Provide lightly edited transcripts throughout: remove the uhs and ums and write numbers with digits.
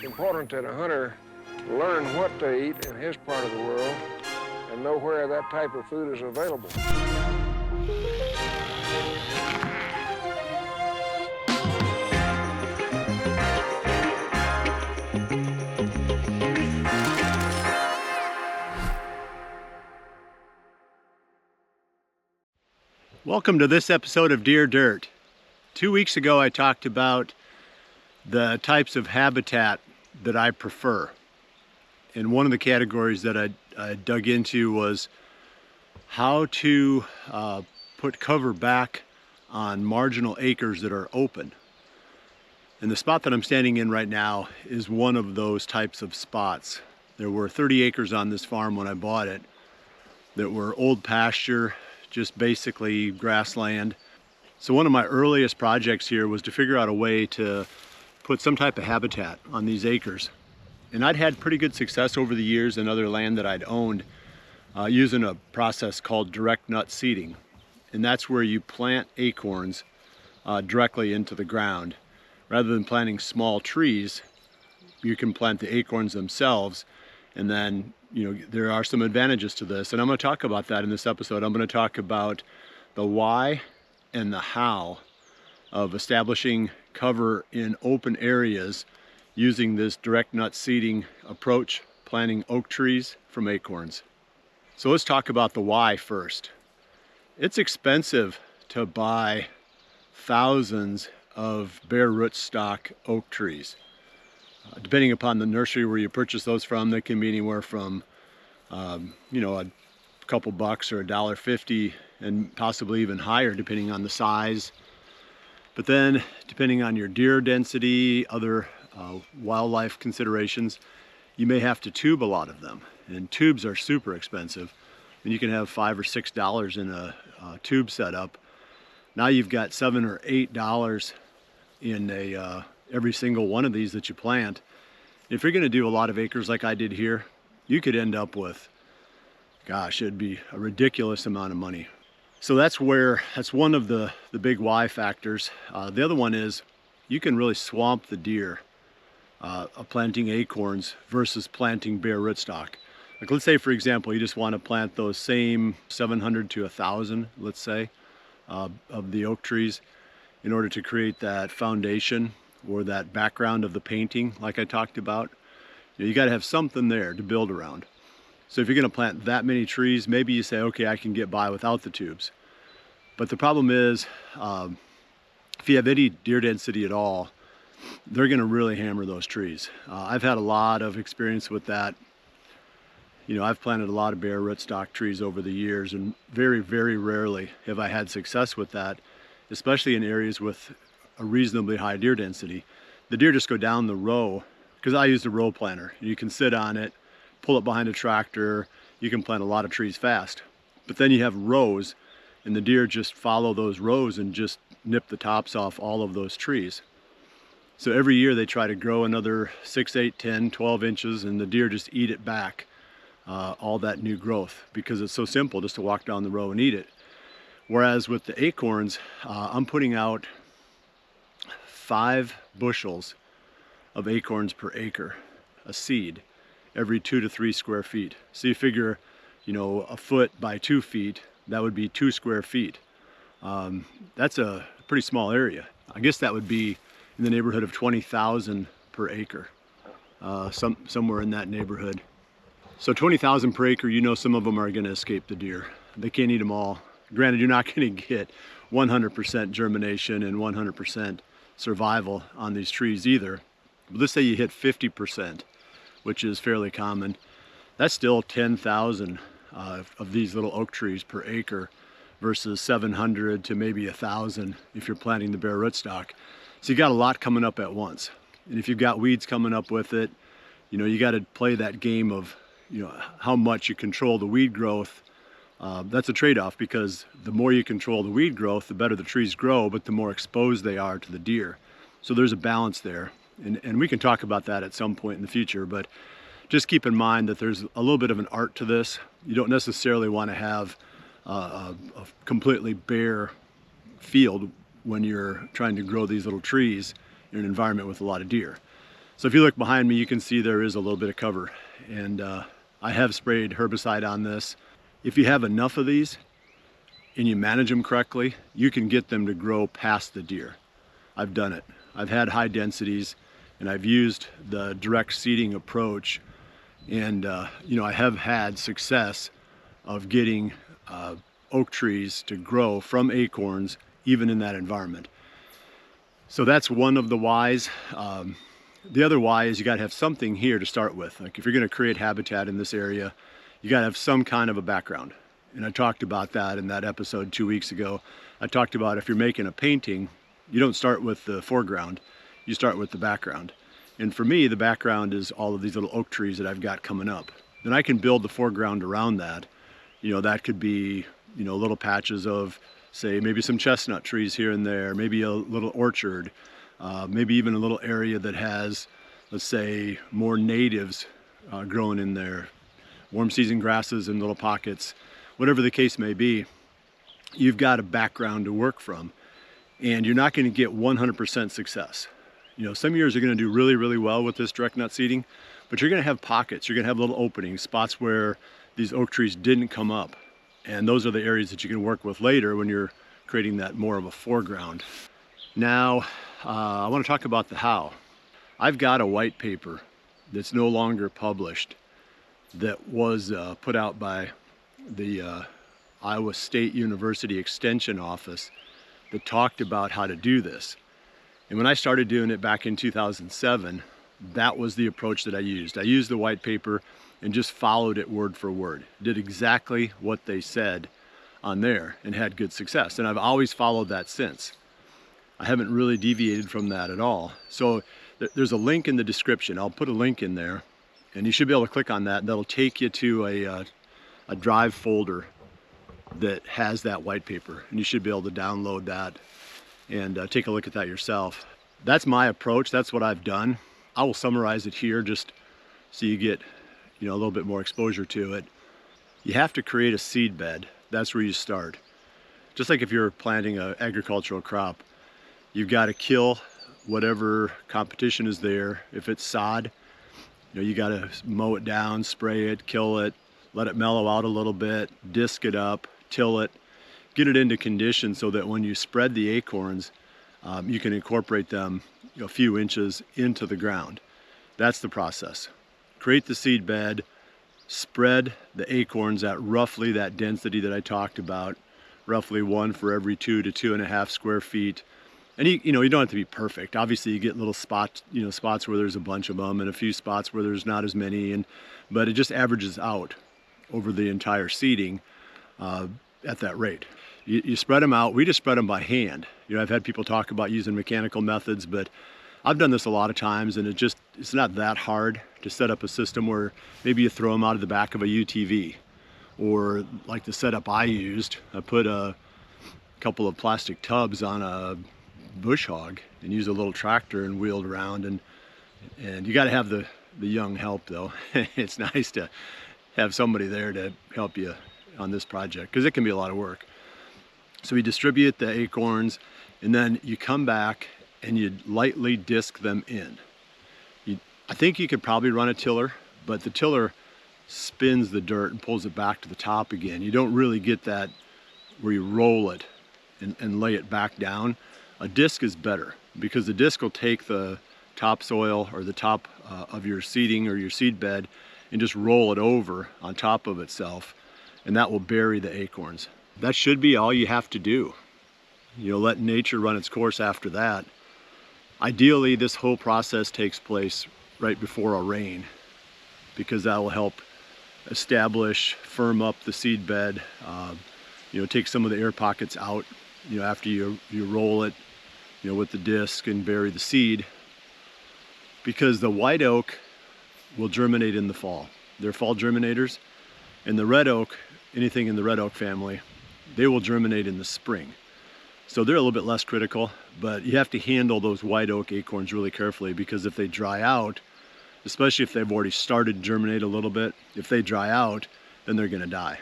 important that a hunter learn what to eat in his part of the world and know where that type of food is available. Welcome to this episode of Deer Dirt. 2 weeks ago I talked about the types of habitat that I prefer. And one of the categories that I dug into was how to put cover back on marginal acres that are open. And the spot that I'm standing in right now is one of those types of spots. There were 30 acres on this farm when I bought it that were old pasture, just basically grassland. So one of my earliest projects here was to figure out a way to put some type of habitat on these acres. And I'd had pretty good success over the years in other land that I'd owned using a process called direct nut seeding. And that's where you plant acorns directly into the ground. Rather than planting small trees, you can plant the acorns themselves. And then, there are some advantages to this. And I'm going to talk about that in this episode. I'm going to talk about the why and the how of establishing cover in open areas using this direct nut seeding approach, planting oak trees from acorns. So let's talk about the why first. It's expensive to buy thousands of bare rootstock oak trees. Depending upon the nursery where you purchase those from, they can be anywhere from a couple bucks or $1.50 and possibly even higher depending on the size. But then depending on your deer density, other wildlife considerations, you may have to tube a lot of them. And tubes are super expensive. And you can have $5 or $6 in a tube setup. Now you've got $7 or $8 in every single one of these that you plant. If you're going to do a lot of acres like I did here, you could end up with, it'd be a ridiculous amount of money. So that's one of the big why factors. The other one is you can really swamp the deer planting acorns versus planting bare rootstock. Like let's say, for example, you just want to plant those same 700 to 1,000, let's say, of the oak trees in order to create that foundation or that background of the painting like I talked about. You got to have something there to build around. So if you're going to plant that many trees, maybe you say, okay, I can get by without the tubes. But the problem is, if you have any deer density at all, they're going to really hammer those trees. I've had a lot of experience with that. I've planted a lot of bare rootstock trees over the years, and very, very rarely have I had success with that, especially in areas with a reasonably high deer density. The deer just go down the row, because I used a row planter. You can sit on it, pull it behind a tractor, you can plant a lot of trees fast. But then you have rows, and the deer just follow those rows and just nip the tops off all of those trees. So every year they try to grow another 6, 8, 10, 12 inches, and the deer just eat it back, all that new growth, because it's so simple just to walk down the row and eat it. Whereas with the acorns, I'm putting out 5 bushels of acorns per acre, a seed, every 2 to 3 square feet. So you figure, a foot by 2 feet, that would be 2 square feet. That's a pretty small area. I guess that would be in the neighborhood of 20,000 per acre, somewhere in that neighborhood. So 20,000 per acre, some of them are going to escape the deer. They can't eat them all. Granted, you're not going to get 100% germination and 100% survival on these trees either. But let's say you hit 50%, which is fairly common. That's still 10,000 of these little oak trees per acre versus 700 to maybe 1,000 if you're planting the bare rootstock. So you got a lot coming up at once. And if you've got weeds coming up with it, you got to play that game of, how much you control the weed growth. That's a trade-off, because the more you control the weed growth, the better the trees grow, but the more exposed they are to the deer. So there's a balance there. And we can talk about that at some point in the future, but just keep in mind that there's a little bit of an art to this. You don't necessarily want to have a completely bare field when you're trying to grow these little trees in an environment with a lot of deer. So if you look behind me, you can see there is a little bit of cover, and I have sprayed herbicide on this. If you have enough of these and you manage them correctly, you can get them to grow past the deer. I've done it. I've had high densities, and I've used the direct seeding approach, and I have had success of getting oak trees to grow from acorns even in that environment. So that's one of the whys. The other why is you got to have something here to start with. Like if you're going to create habitat in this area, you got to have some kind of a background. And I talked about that in that episode 2 weeks ago. I talked about if you're making a painting, you don't start with the foreground, you start with the background. And for me, the background is all of these little oak trees that I've got coming up. Then I can build the foreground around that. That could be, little patches of, say, maybe some chestnut trees here and there, maybe a little orchard, maybe even a little area that has, let's say, more natives growing in there, warm season grasses in little pockets, whatever the case may be. You've got a background to work from, and you're not going to get 100% success. Some years are going to do really, really well with this direct nut seeding, but you're going to have pockets, you're going to have little openings, spots where these oak trees didn't come up. And those are the areas that you can work with later when you're creating that more of a foreground. Now, I want to talk about the how. I've got a white paper that's no longer published that was put out by the Iowa State University Extension Office that talked about how to do this. And when I started doing it back in 2007, that was the approach that I used. I used the white paper and just followed it word for word. Did exactly what they said on there and had good success. And I've always followed that since. I haven't really deviated from that at all. So there's a link in the description. I'll put a link in there, and you should be able to click on that. That'll take you to a drive folder that has that white paper, and you should be able to download that and take a look at that yourself. That's my approach. That's what I've done. I will summarize it here just so you get a little bit more exposure to it. You have to create a seed bed. That's where you start. Just like if you're planting an agricultural crop, you've got to kill whatever competition is there. If it's sod, you got to mow it down, spray it, kill it, let it mellow out a little bit, disc it up, till it, get it into condition so that when you spread the acorns, you can incorporate them a few inches into the ground. That's the process. Create the seed bed, spread the acorns at roughly that density that I talked about, roughly 1 for every 2 to 2.5 square feet. And you don't have to be perfect. Obviously you get little spots, spots where there's a bunch of them and a few spots where there's not as many, but it just averages out over the entire seeding at that rate. You spread them out. We just spread them by hand. I've had people talk about using mechanical methods, but I've done this a lot of times, and it's not that hard to set up a system where maybe you throw them out of the back of a UTV, or like the setup I used, I put a couple of plastic tubs on a bush hog and used a little tractor and wheeled around, and you got to have the young help though. It's nice to have somebody there to help you on this project because it can be a lot of work. So we distribute the acorns, and then you come back and you lightly disc them in. I think you could probably run a tiller, but the tiller spins the dirt and pulls it back to the top again. You don't really get that where you roll it and lay it back down. A disc is better because the disc will take the topsoil or the top of your seeding or your seed bed and just roll it over on top of itself, and that will bury the acorns. That should be all you have to do. Let nature run its course after that. Ideally, this whole process takes place right before a rain because that will help establish, firm up the seed bed, take some of the air pockets out, after you roll it, with the disc and bury the seed, because the white oak will germinate in the fall. They're fall germinators, and the red oak, anything in the red oak family, they will germinate in the spring. So they're a little bit less critical, but you have to handle those white oak acorns really carefully, because if they dry out, especially if they've already started to germinate a little bit, if they dry out, then they're gonna die.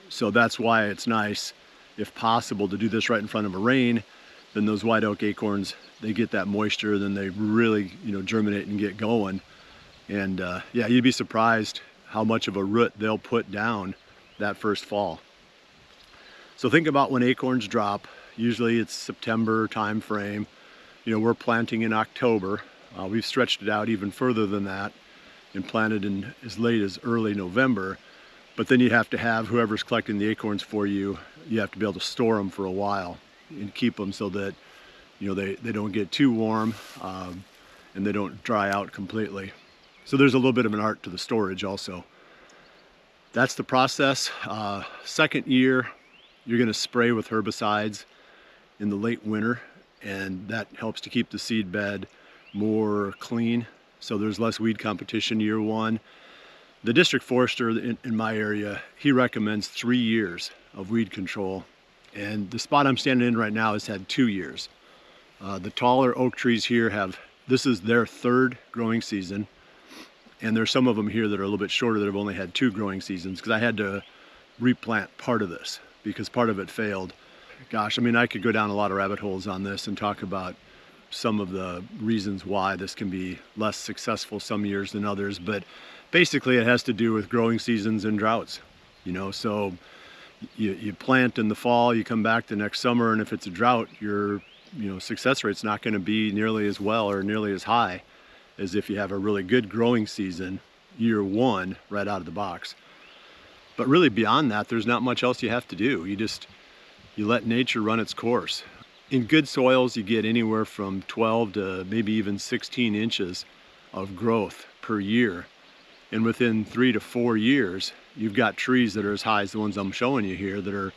So that's why it's nice, if possible, to do this right in front of a rain, then those white oak acorns, they get that moisture, then they really, germinate and get going. And yeah, you'd be surprised how much of a root they'll put down that first fall. So think about when acorns drop. Usually it's September time frame. We're planting in October. We've stretched it out even further than that and planted in as late as early November. But then you have to have whoever's collecting the acorns for you, you have to be able to store them for a while and keep them so that they don't get too warm and they don't dry out completely. So there's a little bit of an art to the storage also. That's the process. Second year, you're going to spray with herbicides in the late winter, and that helps to keep the seed bed more clean, so there's less weed competition year one. The district forester in my area, he recommends 3 years of weed control, and the spot I'm standing in right now has had 2 years. The taller oak trees here this is their third growing season, and there's some of them here that are a little bit shorter that have only had 2 growing seasons, because I had to replant part of this because part of it failed. Gosh, I could go down a lot of rabbit holes on this and talk about some of the reasons why this can be less successful some years than others, but basically it has to do with growing seasons and droughts. So you plant in the fall, you come back the next summer, and if it's a drought, your success rate's not going to be nearly as well or nearly as high as if you have a really good growing season year one right out of the box. But really beyond that, there's not much else you have to do. You let nature run its course. In good soils, you get anywhere from 12 to maybe even 16 inches of growth per year. And within 3 to 4 years, you've got trees that are as high as the ones I'm showing you here that are,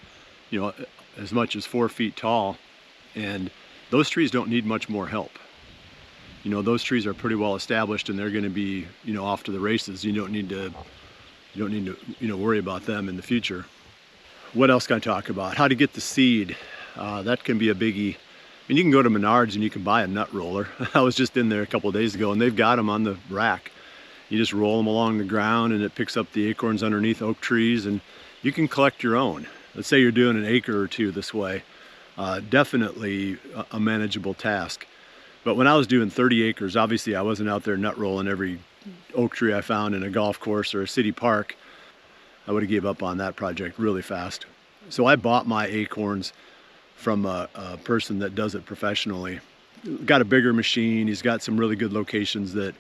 as much as 4 feet tall. And those trees don't need much more help. Those trees are pretty well established, and they're going to be, off to the races. You don't need to worry about them in the future. What else can I talk about? How to get the seed. That can be a biggie. You can go to Menards and you can buy a nut roller. I was just in there a couple of days ago, and they've got them on the rack. You just roll them along the ground, and it picks up the acorns underneath oak trees, and you can collect your own. Let's say you're doing an acre or two this way. Definitely a manageable task. But when I was doing 30 acres, obviously I wasn't out there nut rolling every oak tree I found in a golf course or a city park. I would have gave up on that project really fast. So I bought my acorns from a person that does it professionally. Got a bigger machine. He's got some really good locations that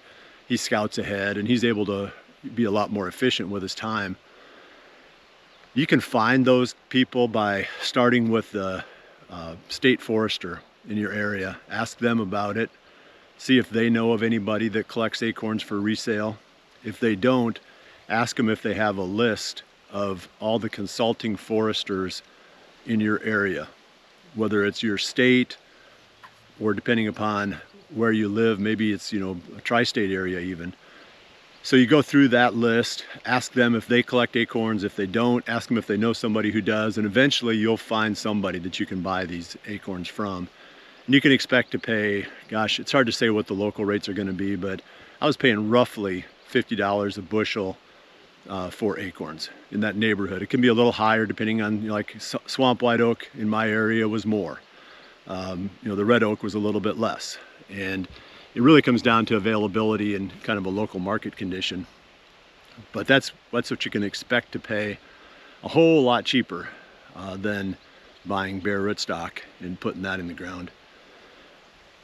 he scouts ahead, and he's able to be a lot more efficient with his time. You can find those people by starting with the state forester in your area. Ask them about it. See if they know of anybody that collects acorns for resale. If they don't, ask them if they have a list of all the consulting foresters in your area, whether it's your state or, depending upon where you live, maybe it's a tri-state area even. So you go through that list, ask them if they collect acorns. If they don't, ask them if they know somebody who does, and eventually you'll find somebody that you can buy these acorns from. And you can expect to pay, gosh, it's hard to say what the local rates are going to be, but I was paying roughly $50 a bushel for acorns in that neighborhood. It can be a little higher depending on, like swamp white oak in my area was more. The red oak was a little bit less. And it really comes down to availability and kind of a local market condition. But that's what you can expect to pay, a whole lot cheaper than buying bare rootstock and putting that in the ground.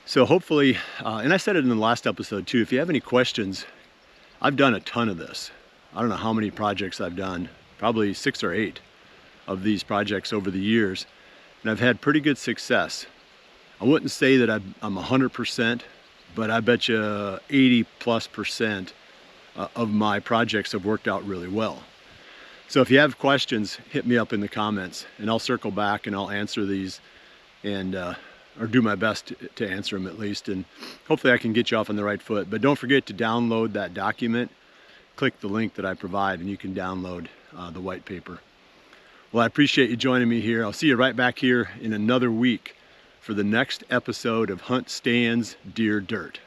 So hopefully, and I said it in the last episode too, if you have any questions, I've done a ton of this. I don't know how many projects I've done, probably 6 or 8 of these projects over the years, and I've had pretty good success. I wouldn't say that I'm 100%, but I bet you 80+% of my projects have worked out really well. So if you have questions, hit me up in the comments, and I'll circle back and I'll answer these, and or do my best to answer them at least, and hopefully I can get you off on the right foot. But don't forget to download that document. Click the link that I provide and you can download the white paper. Well, I appreciate you joining me here. I'll see you right back here in another week for the next episode of HuntStand's Deer Dirt.